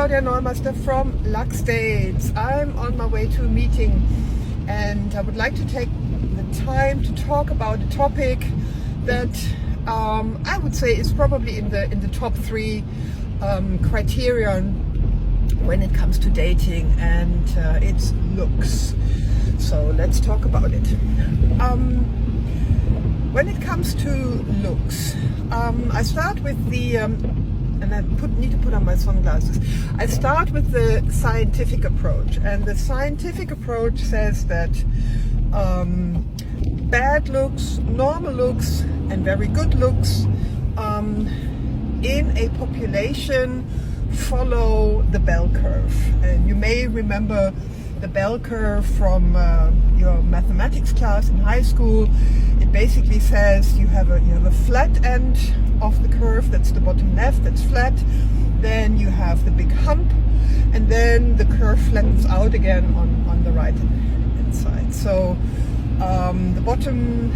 Claudia Neumeister from Luxdates. I'm on my way to a meeting and I would like to take the time to talk about a topic that I would say is probably in the top three criterion when it comes to dating, and it's looks. So let's talk about it. When it comes to looks, I start with the and I need to put on my sunglasses. I start with the scientific approach, and the scientific approach says that bad looks, normal looks, and very good looks in a population follow the bell curve. And you may remember the bell curve from your mathematics class in high school. It basically says you have a flat end of the curve, that's the bottom left, that's flat. Then you have the big hump, and then the curve flattens out again on the right hand side. So the bottom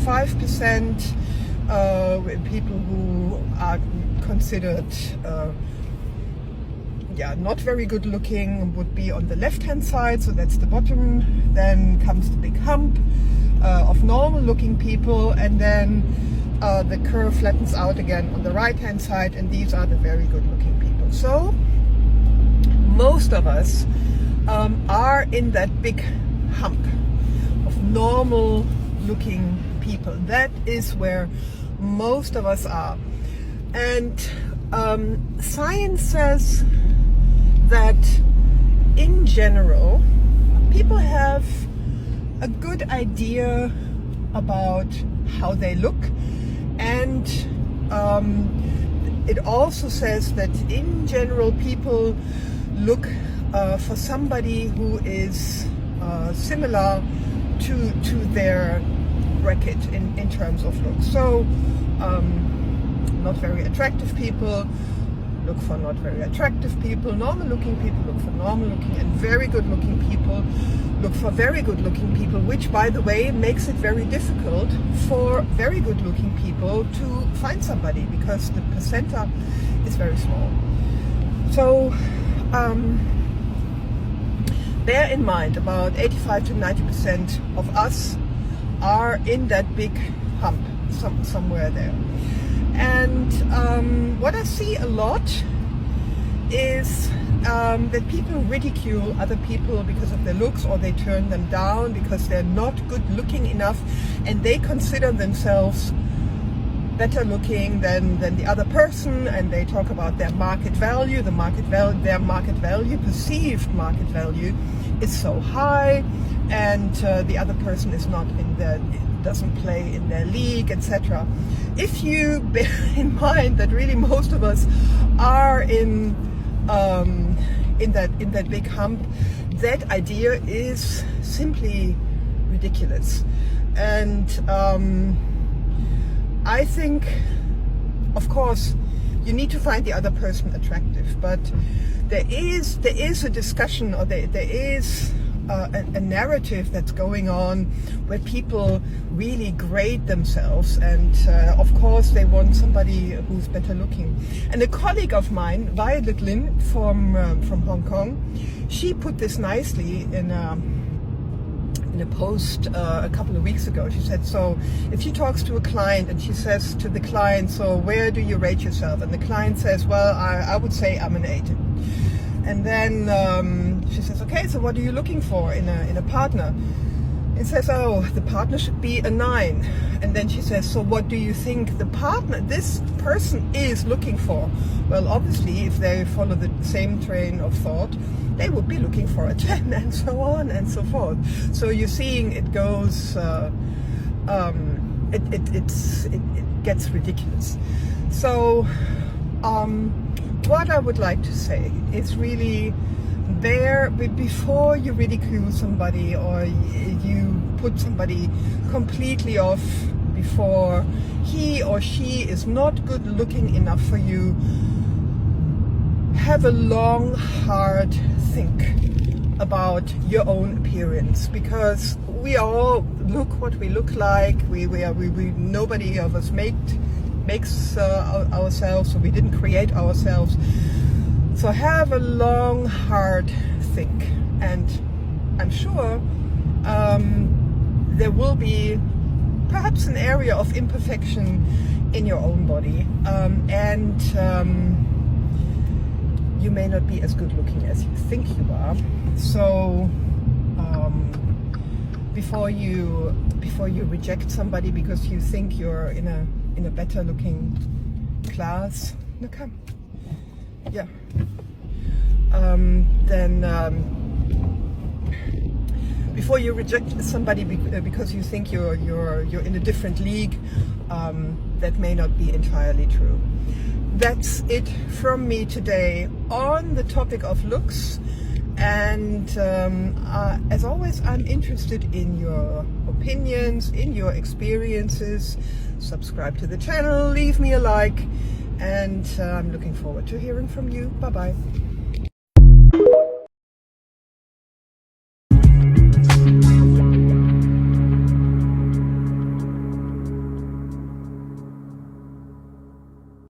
5%, people who are considered not very good looking, would be on the left hand side, so that's the bottom. Then comes the big hump of normal looking people, and then the curve flattens out again on the right hand side, and these are the very good looking people. So most of us are in that big hump of normal looking people. That is where most of us are. And science says that in general people have a good idea about how they look, and it also says that in general people look for somebody who is similar to their bracket in terms of looks. So not very attractive people look for not very attractive people, normal looking people look for normal looking, and very good looking people look for very good looking people, which by the way makes it very difficult for very good looking people to find somebody because the percentile is very small. So bear in mind about 85 to 90% of us are in that big hump somewhere there. And what I see a lot is that people ridicule other people because of their looks, or they turn them down because they're not good looking enough, and they consider themselves better looking than the other person, and they talk about their market value. Their market value, perceived market value, is so high, and the other person is not doesn't play in their league, etc. If you bear in mind that really most of us are in that big hump, that idea is simply ridiculous. And I think, of course, you need to find the other person attractive, but there is a discussion, or there is a narrative that's going on where people really grade themselves, and of course they want somebody who's better looking. And a colleague of mine, Violet Lin from Hong Kong, she put this nicely in a post a couple of weeks ago. She said, so if she talks to a client and she says to the client, so where do you rate yourself? And the client says, well, I would say I'm an 8. And then she says, okay, so what are you looking for in a partner? It says, oh, the partner should be a 9. And then she says, so what do you think this person is looking for? Well, obviously, if they follow the same train of thought, they would be looking for a 10, and so on and so forth. So you're seeing it goes, it gets ridiculous. So what I would like to say is really, before you ridicule somebody or you put somebody completely off before he or she is not good looking enough for you, have a long, hard think about your own appearance, because we all look what we look like. We nobody of us makes ourselves, so we didn't create ourselves. So have a long, hard think, and I'm sure there will be perhaps an area of imperfection in your own body, and you may not be as good looking as you think you are. So before you reject somebody because you think you're in a better looking class, no, come, yeah, before you reject somebody because you think you're in a different league, that may not be entirely true. That's it from me today on the topic of looks, and as always, I'm interested in your opinions, in your experiences. Subscribe to the channel, leave me a like, and I'm looking forward to hearing from you. Bye bye.